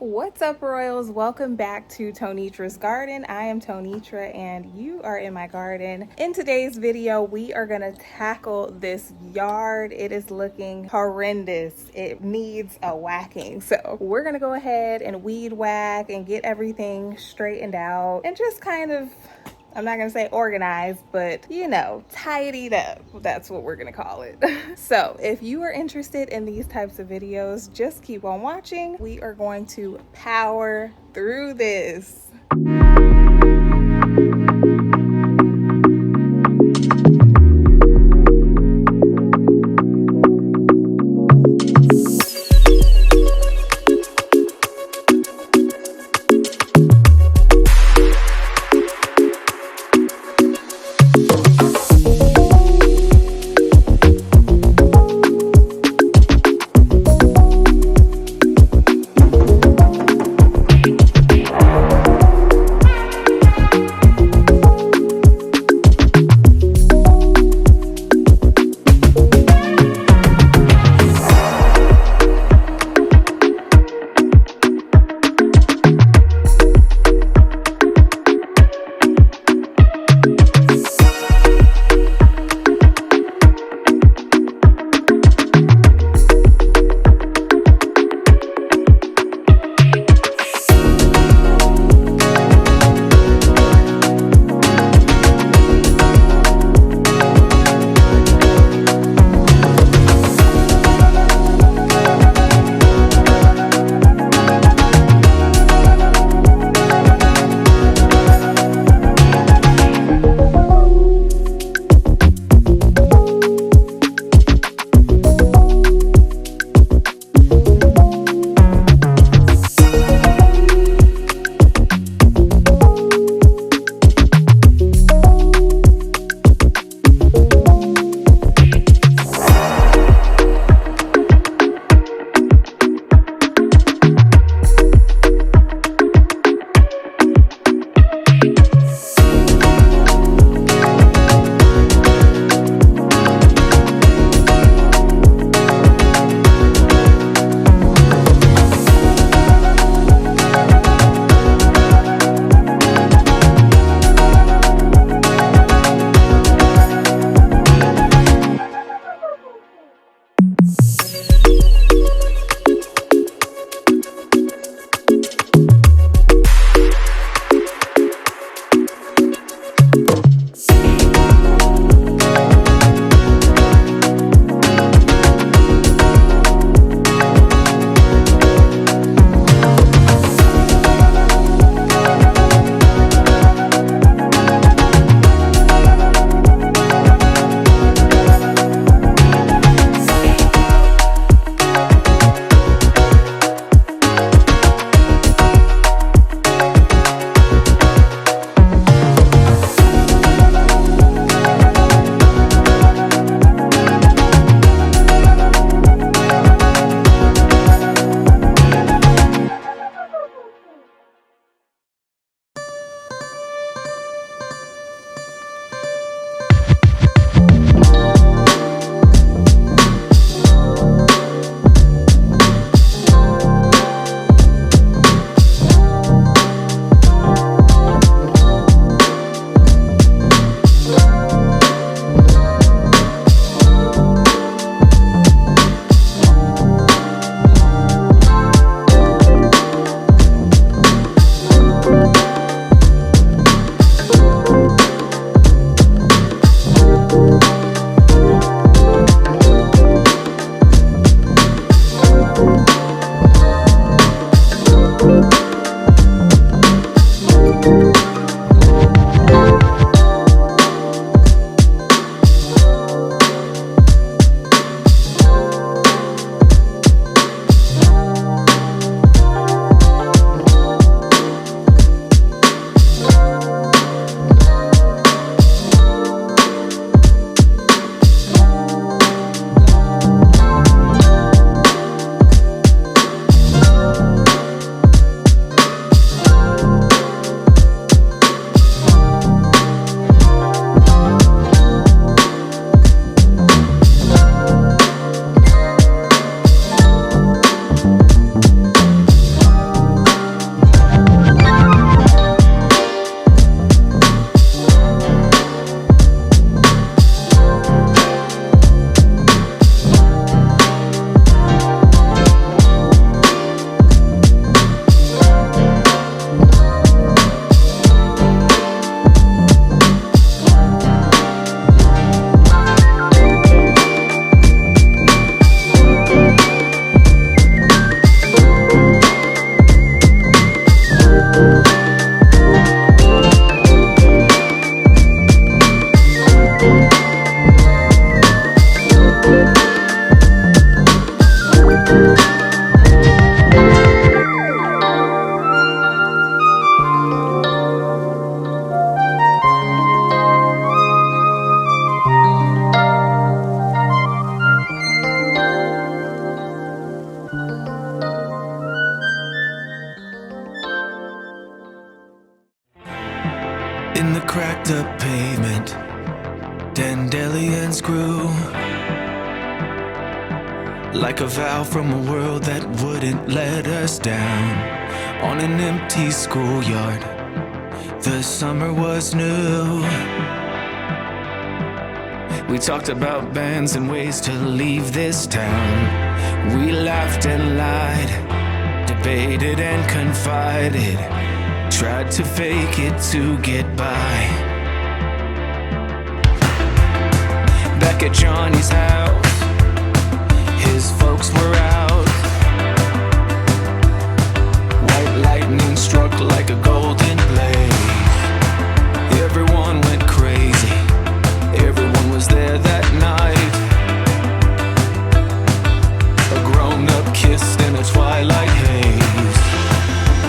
What's up, Royals? Welcome back to Tonitra's Garden. I am Tonitra and you are in my garden. In today's video, we are gonna tackle this yard. It is looking horrendous. It needs a whacking. So we're gonna go ahead and weed whack and get everything straightened out and just kind of, I'm not gonna say organized, but you know, tidied up. That's what we're gonna call it. So if you are interested in these types of videos, just keep on watching. We are going to power through this. In the cracked up pavement, dandelions grew like a vow from a world that wouldn't let us down. On an empty schoolyard, the summer was new. We talked about bands and ways to leave this town. We laughed and lied, debated and confided, tried to fake it to get by. Back at Johnny's house, his folks were out. White lightning struck like a golden blaze. Everyone went crazy. Everyone was there that night. A grown-up kissed in a twilight haze.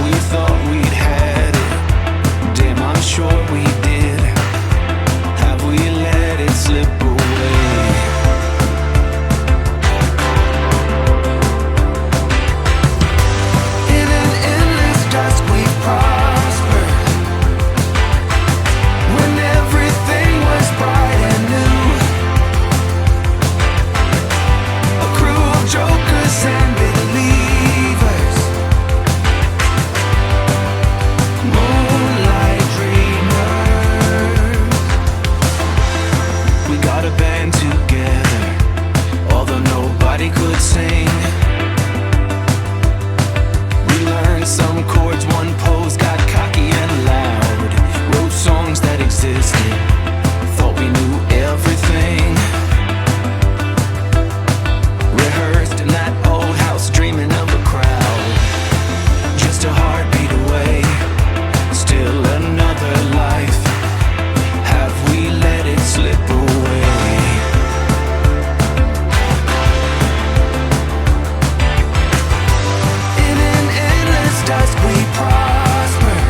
We thought we'd had it. Damn, I'm sure we did. Have we let it slip away? In an endless dusk we prospered, when everything was bright and new. A crew of jokers and believers, moonlight dreamers. We got a band together, although nobody could sing. We learned some chords, one pose, got cocky and loud. Wrote songs that existed, thought we knew everything. Rehearsed in that old house, dreaming of a crowd. Just a heartbeat away, still another life. Have we let it slip away? In an endless dusk we prospered,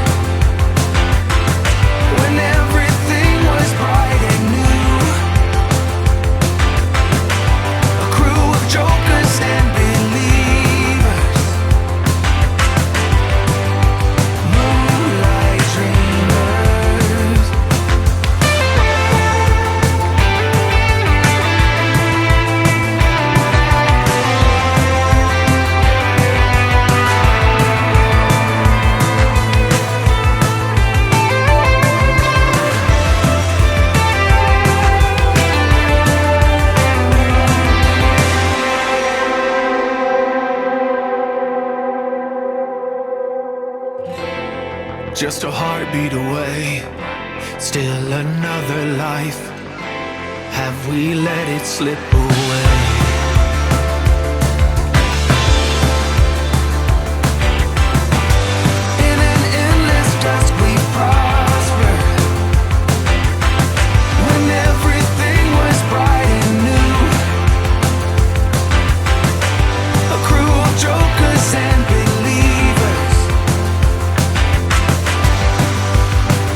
when everything was bright and new. A crew of jokers and believers, moonlight dreamers. Just a heartbeat away, still another life. Have we let it slip away? In an endless dusk we prospered, when everything was bright and new. A crew of jokers and believers,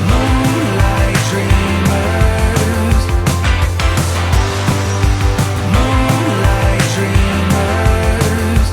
moonlight dreamers, moonlight dreamers.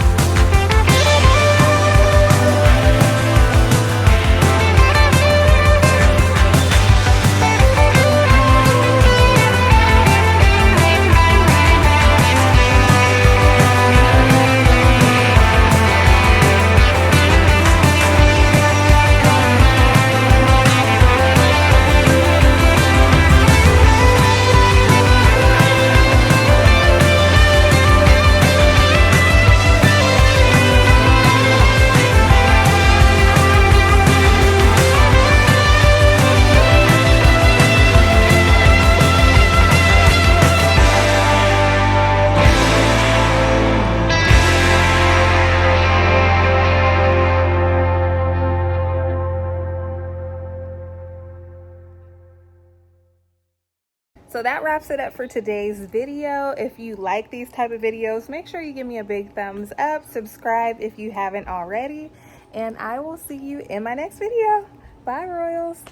So that wraps it up for today's video. If you like these type of videos, make sure you give me a big thumbs up, subscribe if you haven't already, and I will see you in my next video. Bye, Royals.